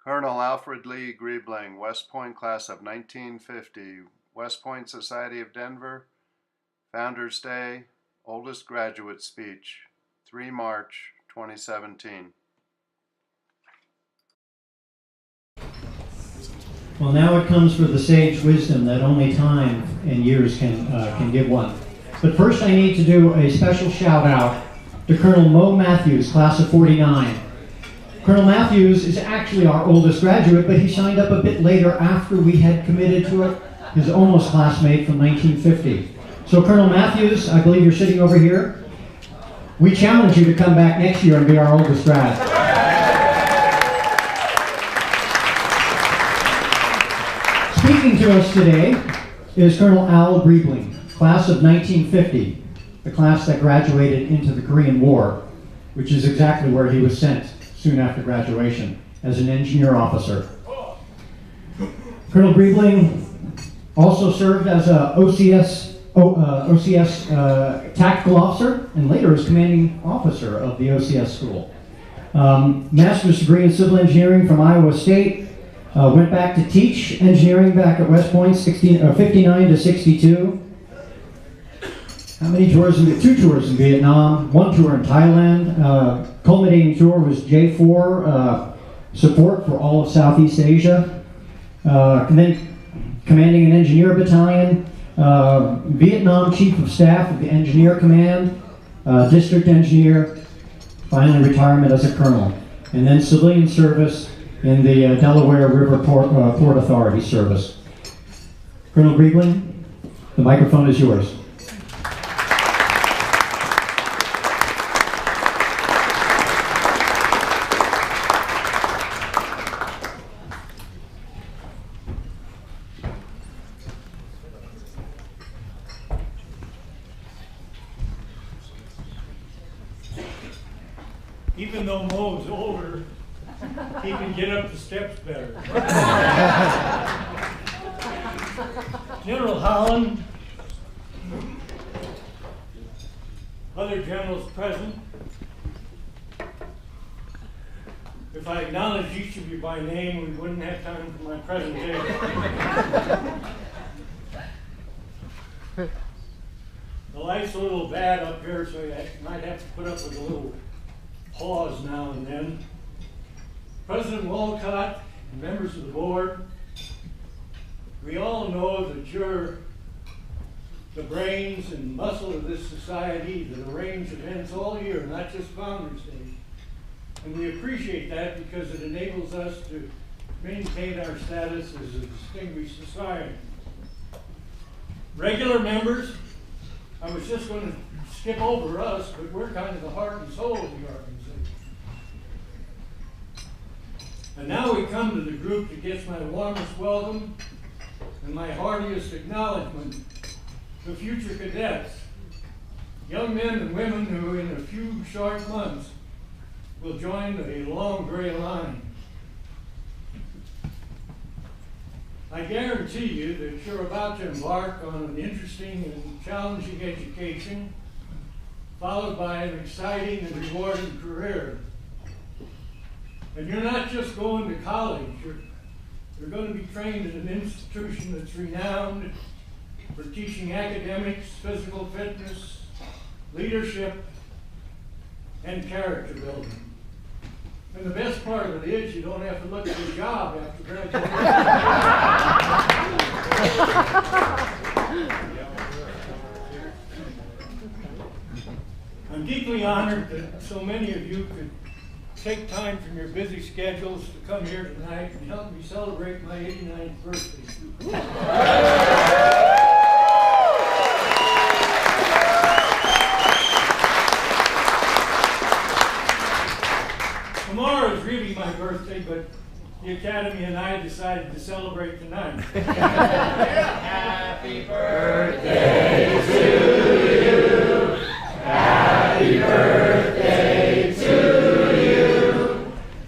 Col Alfred Lee Griebling, West Point class of 1950, West Point Society of Denver, Founders Day, oldest graduate speech, 3 March 2017. Well, now it comes for the sage wisdom that only time and years can give one. But first I need to do a special shout out to Colonel Mo Matthews, class of 49. Colonel Matthews is actually our oldest graduate, but he signed up a bit later after we had committed to it, his almost classmate from 1950. So Colonel Matthews, I believe you're sitting over here. We challenge you to come back next year and be our oldest grad. Speaking to us today is Col Al Griebling, class of 1950, the class that graduated into the Korean War, which is exactly where he was sent soon after graduation as an engineer officer. Colonel Griebling also served as a OCS tactical officer and later as commanding officer of the OCS school. Master's degree in civil engineering from Iowa State. Went back to teach engineering back at West Point, 59 to 62. How many tours? 2 tours in Vietnam, 1 tour in Thailand. Culminating tour was J4, support for all of Southeast Asia. And then commanding an engineer battalion, Vietnam Chief of Staff of the Engineer Command, district engineer, finally retirement as a colonel. And then civilian service in the Delaware River Port Authority service. Colonel Griebling, the microphone is yours. Even though Mo's older, he can get up the steps better. General Holland, other generals present, if I acknowledged each of you by name, we wouldn't have time for my presentation. The light's a little bad up here, so I might have to put up with a little pause now and then. President Walcott and members of the board, we all know that you're the brains and muscle of this society that arrange events all year, not just Founders Day. And we appreciate that because it enables us to maintain our status as a distinguished society. Regular members, I was just going to skip over us, but we're kind of the heart and soul of the organization. And now we come to the group that gets my warmest welcome and my heartiest acknowledgement, the future cadets, young men and women who in a few short months will join the long gray line. I guarantee you that you're about to embark on an interesting and challenging education, followed by an exciting and rewarding career. And you're not just going to college, you're going to be trained at an institution that's renowned for teaching academics, physical fitness, leadership, and character building. And the best part of it is you don't have to look at a job after graduation. I'm deeply honored that so many of you could take time from your busy schedules to come here tonight and help me celebrate my 89th birthday. Tomorrow is really my birthday, but the Academy and I decided to celebrate tonight. Happy birthday to you. Happy birthday to you.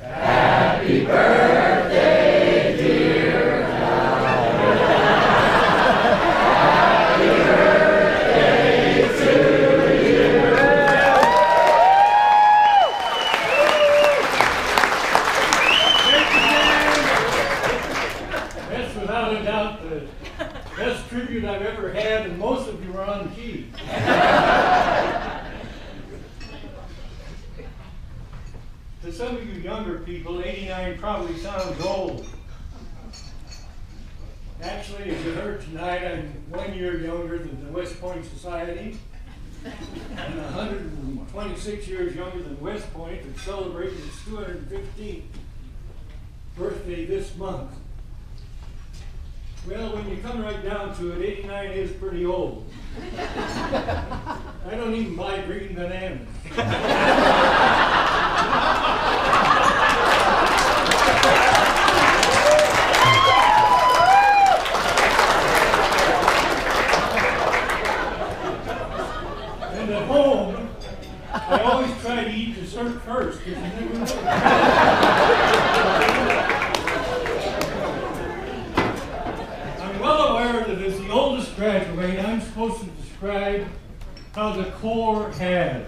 Happy birthday, dear Howard. Happy birthday to you. Thank you. tribute I've ever had, and most of you are on key. To some of you younger people, 89 probably sounds old. Actually, as you heard tonight, I'm 1 year younger than the West Point Society, and 126 years younger than West Point, that celebrated its 215th birthday this month. Well, when you come right down to it, 89 is pretty old. I don't even buy green bananas. And at home, I always try to eat dessert first, because you never know. As the oldest graduate, I'm supposed to describe how the Corps has,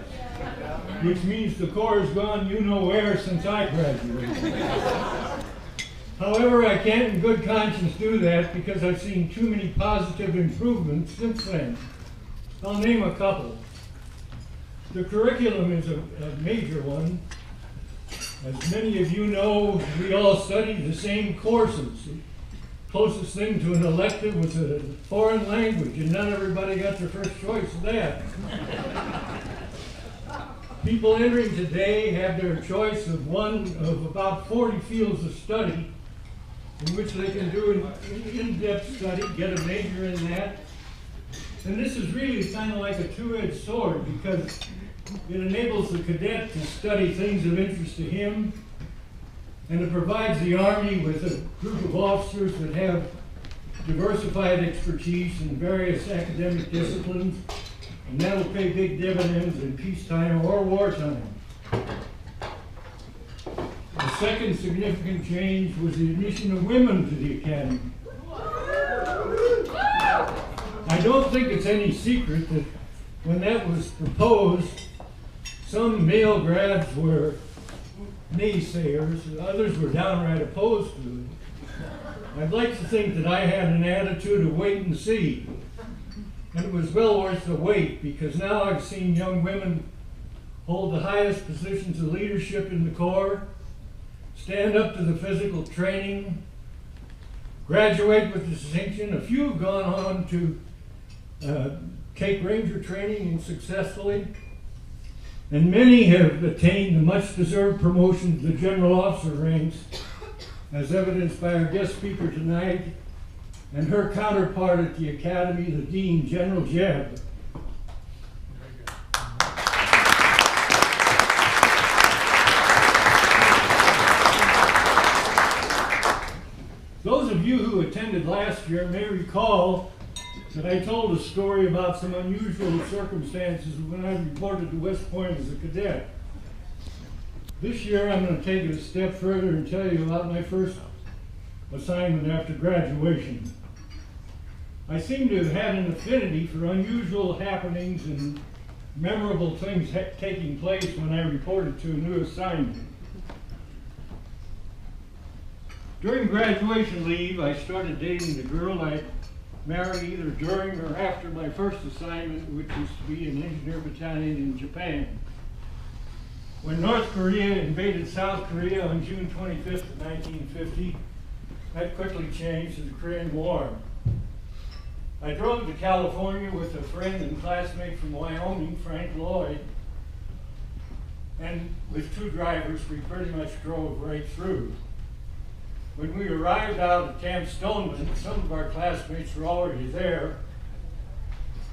which means the Corps has gone you know where since I graduated. However, I can't in good conscience do that because I've seen too many positive improvements since then. I'll name a couple. The curriculum is a major one. As many of you know, we all study the same courses. Closest thing to an elective was a foreign language, and not everybody got their first choice of that. People entering today have their choice of one of about 40 fields of study in which they can do an in-depth study, get a major in that. And this is really kind of like a two-edged sword because it enables the cadet to study things of interest to him, and it provides the Army with a group of officers that have diversified expertise in various academic disciplines, and that'll pay big dividends in peacetime or wartime. The second significant change was the admission of women to the Academy. I don't think it's any secret that when that was proposed, some male grads were naysayers, others were downright opposed to it. I'd like to think that I had an attitude of wait and see. And it was well worth the wait because now I've seen young women hold the highest positions of leadership in the Corps, stand up to the physical training, graduate with distinction. A few have gone on to take Ranger training successfully. And many have attained the much-deserved promotion to the general officer ranks, as evidenced by our guest speaker tonight and her counterpart at the Academy, the Dean, General Jebb. Those of you who attended last year may recall that I told a story about some unusual circumstances when I reported to West Point as a cadet. This year I'm going to take it a step further and tell you about my first assignment after graduation. I seem to have had an affinity for unusual happenings and memorable things taking place when I reported to a new assignment. During graduation leave, I started dating the girl I married either during or after my first assignment, which was to be an engineer battalion in Japan. When North Korea invaded South Korea on June 25th of 1950, that quickly changed to the Korean War. I drove to California with a friend and classmate from Wyoming, Frank Lloyd, and with two drivers, we pretty much drove right through. When we arrived out at Camp Stoneman, some of our classmates were already there.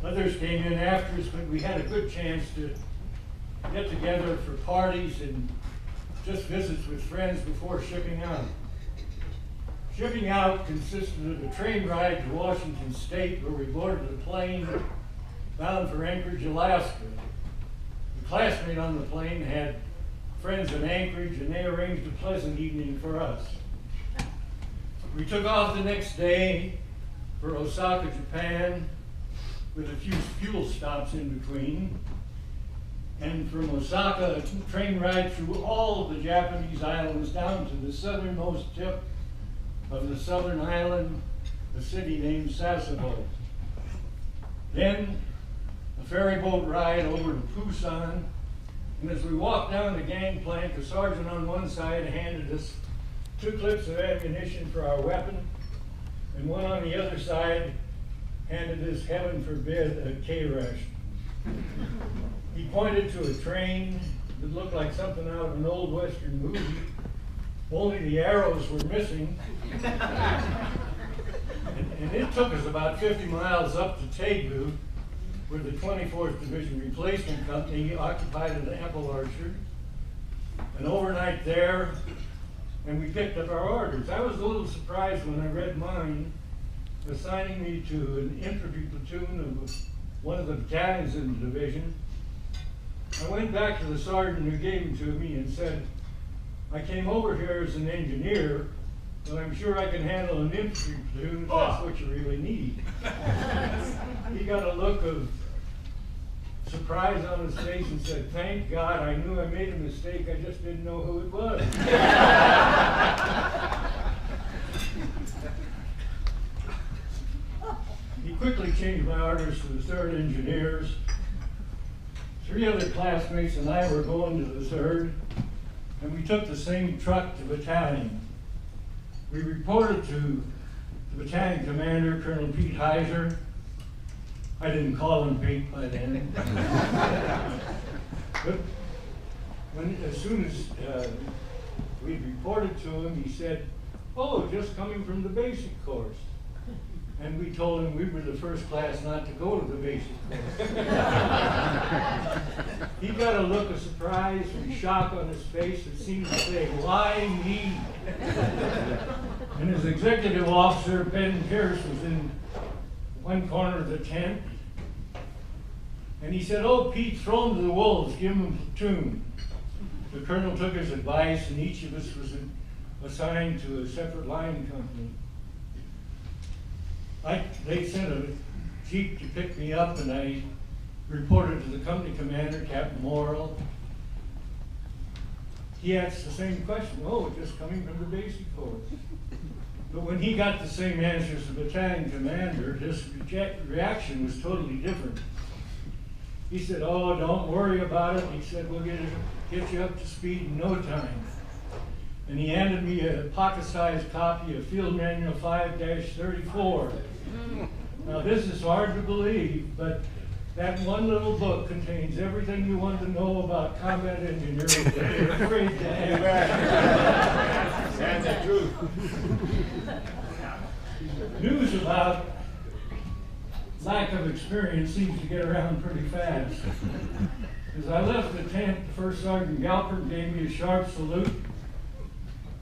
Others came in after us, but we had a good chance to get together for parties and just visits with friends before shipping out. Shipping out consisted of a train ride to Washington State where we boarded a plane bound for Anchorage, Alaska. The classmate on the plane had friends in Anchorage and they arranged a pleasant evening for us. We took off the next day for Osaka, Japan, with a few fuel stops in between. And from Osaka, a train ride through all of the Japanese islands down to the southernmost tip of the southern island, a city named Sasebo. Then a ferry boat ride over to Busan. And as we walked down the gangplank, the sergeant on one side handed us 2 clips of ammunition for our weapon, and one on the other side handed us, heaven forbid, a K ration. He pointed to a train that looked like something out of an old Western movie, only the arrows were missing. And it took us about 50 miles up to Daegu, where the 24th Division Replacement Company occupied an apple orchard. And overnight there, and we picked up our orders. I was a little surprised when I read mine, assigning me to an infantry platoon of one of the battalions in the division. I went back to the sergeant who gave them to me and said, I came over here as an engineer, but I'm sure I can handle an infantry platoon if that's what you really need. He got a look of surprise on his face and said, thank God, I knew I made a mistake, I just didn't know who it was. He quickly changed my orders to the 3rd Engineers. 3 other classmates and I were going to the 3rd, and we took the same truck to battalion. We reported to the battalion commander, Colonel Pete Heiser. I didn't call him Pete by then. But as soon as we reported to him, he said, oh, just coming from the basic course. And we told him we were the first class not to go to the basic course. He got a look of surprise and shock on his face that seemed to say, why me? And his executive officer, Ben Pierce, was in one corner of the tent. And he said, oh, Pete, throw him to the wolves, give him a platoon. The colonel took his advice, and each of us was assigned to a separate line company. They sent a jeep to pick me up, and I reported to the company commander, Captain Morrill. He asked the same question, oh, just coming from the basic course. But when he got the same answer as the battalion commander, his reaction was totally different. He said, oh, don't worry about it. He said, we'll get you up to speed in no time. And he handed me a pocket-sized copy of Field Manual 5-34. Now, this is hard to believe, but that one little book contains everything you want to know about combat engineering that you're afraid to ask. That's the truth. News about lack of experience seems to get around pretty fast. As I left the tent, First Sergeant Galpert gave me a sharp salute.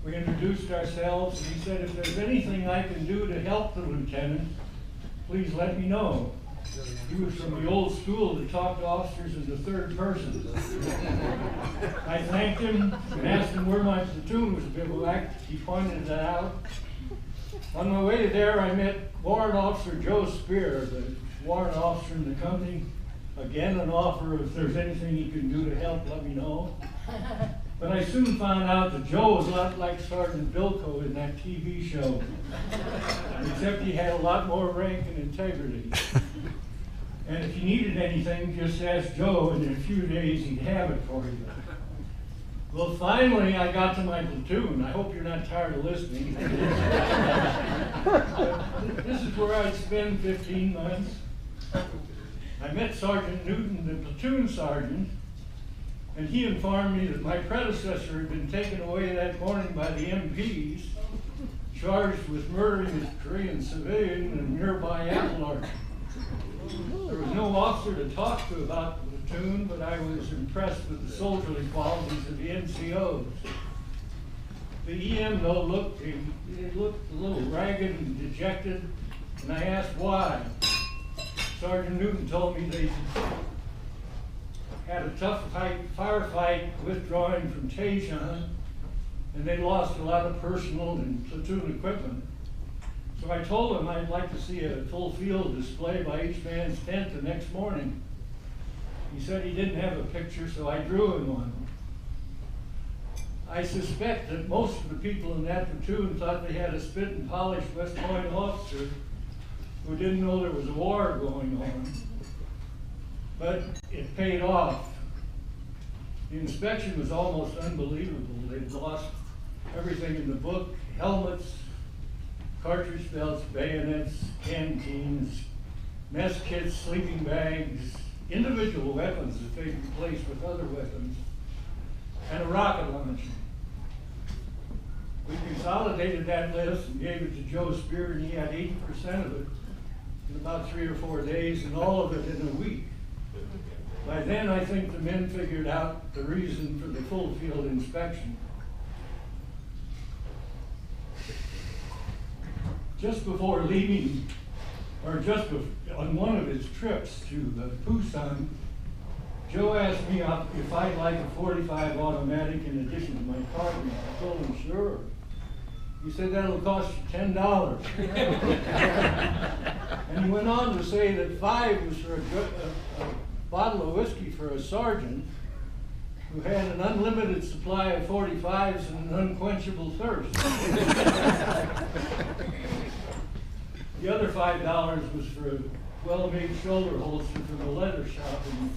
We introduced ourselves, and he said, if there's anything I can do to help the lieutenant, please let me know. He was from the old school that talked to officers in the 3rd person. I thanked him and asked him where my platoon was bivouacked. He pointed it out. On my way there, I met Warrant Officer Joe Spear, the warrant officer in the company. Again, an offer, if there's anything he can do to help, let me know. But I soon found out that Joe was a lot like Sergeant Bilko in that TV show, except he had a lot more rank and integrity. And if you needed anything, just ask Joe, and in a few days he'd have it for you. Well, finally, I got to my platoon. I hope you're not tired of listening. This is where I'd spend 15 months. I met Sergeant Newton, the platoon sergeant, and he informed me that my predecessor had been taken away that morning by the MPs, charged with murdering a Korean civilian in a nearby apple orchard. There was no officer to talk to about the platoon, but I was impressed with the soldierly qualities of the NCOs. The EM, though, looked a little ragged and dejected, and I asked why. Sergeant Newton told me they had a tough firefight withdrawing from Taishan, and they lost a lot of personal and platoon equipment. So I told him I'd like to see a full field display by each man's tent the next morning. He said he didn't have a picture, so I drew him one. I suspect that most of the people in that platoon thought they had a spit and polished West Point officer who didn't know there was a war going on. But it paid off. The inspection was almost unbelievable. They'd lost everything in the book: helmets, cartridge belts, bayonets, canteens, mess kits, sleeping bags, individual weapons that they replaced with other weapons, and a rocket launcher. We consolidated that list and gave it to Joe Spear, and he had 80% of it in about 3 or 4 days, and all of it in a week. By then, I think the men figured out the reason for the full field inspection. Just before leaving, or on one of his trips to Busan, Joe asked me if I'd like a .45 automatic in addition to my cartridge. I told him, sure. He said, that'll cost you $10. And he went on to say that 5 was for a bottle of whiskey for a sergeant who had an unlimited supply of .45s and an unquenchable thirst. The other $5 was for a well-made shoulder holster from the leather shop in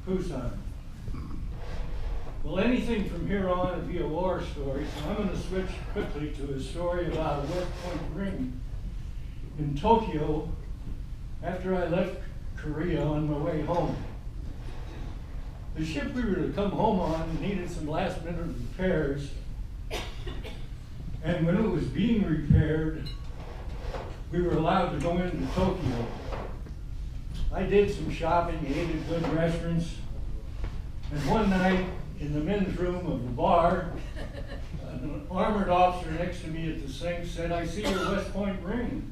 Busan. Well, anything from here on would be a war story, so I'm going to switch quickly to a story about a West Point ring in Tokyo after I left Korea on my way home. The ship we were to come home on needed some last-minute repairs, and when it was being repaired, we were allowed to go into Tokyo. I did some shopping, ate at good restaurants, and one night in the men's room of the bar, an armored officer next to me at the sink said, "I see your West Point ring."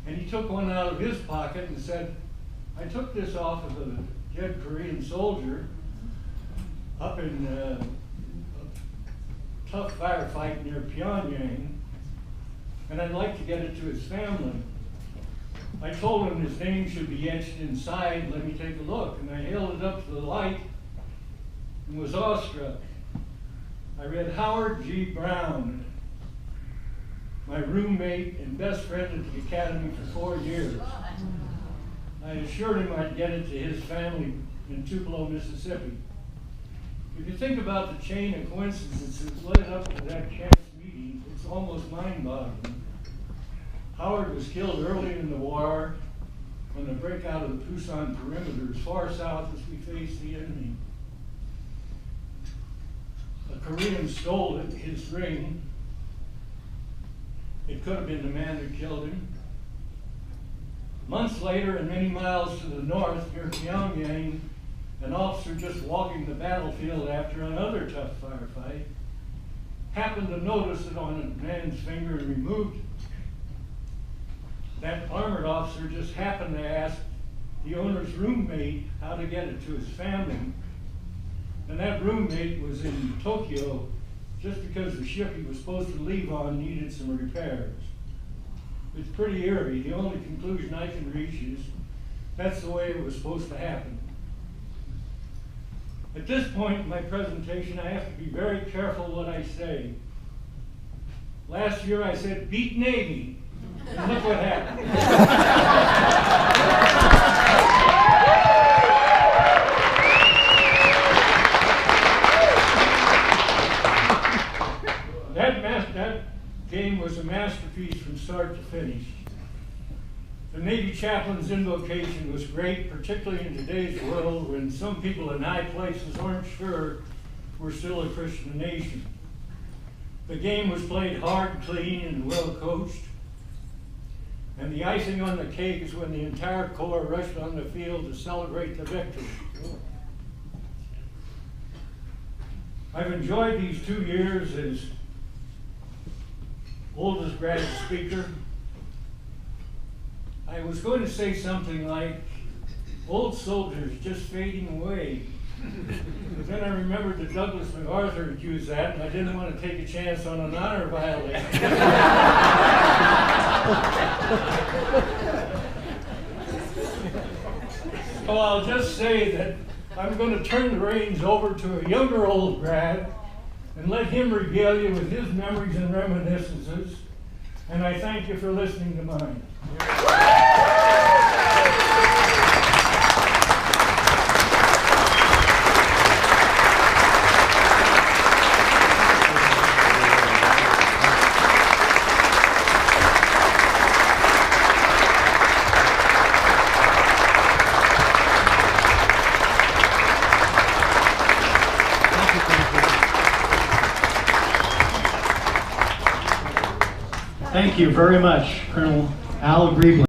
And he took one out of his pocket and said, "I took this off of a dead Korean soldier up in a tough firefight near Pyongyang, and I'd like to get it to his family." I told him his name should be etched inside. Let me take a look. And I held it up to the light and was awestruck. I read Howard G. Brown, my roommate and best friend at the academy for 4 years. I assured him I'd get it to his family in Tupelo, Mississippi. If you think about the chain of coincidences that led up to that chance meeting, it's almost mind-boggling. Howard was killed early in the war on the breakout of the Busan perimeter, as far south as we faced the enemy. A Korean stole his ring. It could have been the man who killed him. Months later, and many miles to the north near Pyongyang, an officer just walking the battlefield after another tough firefight happened to notice it on a man's finger and removed it. That armored officer just happened to ask the owner's roommate how to get it to his family. And that roommate was in Tokyo just because the ship he was supposed to leave on needed some repairs. It's pretty eerie. The only conclusion I can reach is that's the way it was supposed to happen. At this point in my presentation, I have to be very careful what I say. Last year I said, "Beat Navy." And look what happened. That game was a masterpiece from start to finish. The Navy chaplain's invocation was great, particularly in today's world when some people in high places aren't sure we're still a Christian nation. The game was played hard, clean, and well coached. And the icing on the cake is when the entire Corps rushed on the field to celebrate the victory. I've enjoyed these 2 years as oldest grad speaker. I was going to say something like, old soldiers just fading away. But then I remembered that Douglas MacArthur had used that, and I didn't want to take a chance on an honor violation. So I'll just say that I'm going to turn the reins over to a younger old grad and let him regale you with his memories and reminiscences and I thank you for listening to mine. Thank you very much, Colonel Al Griebling.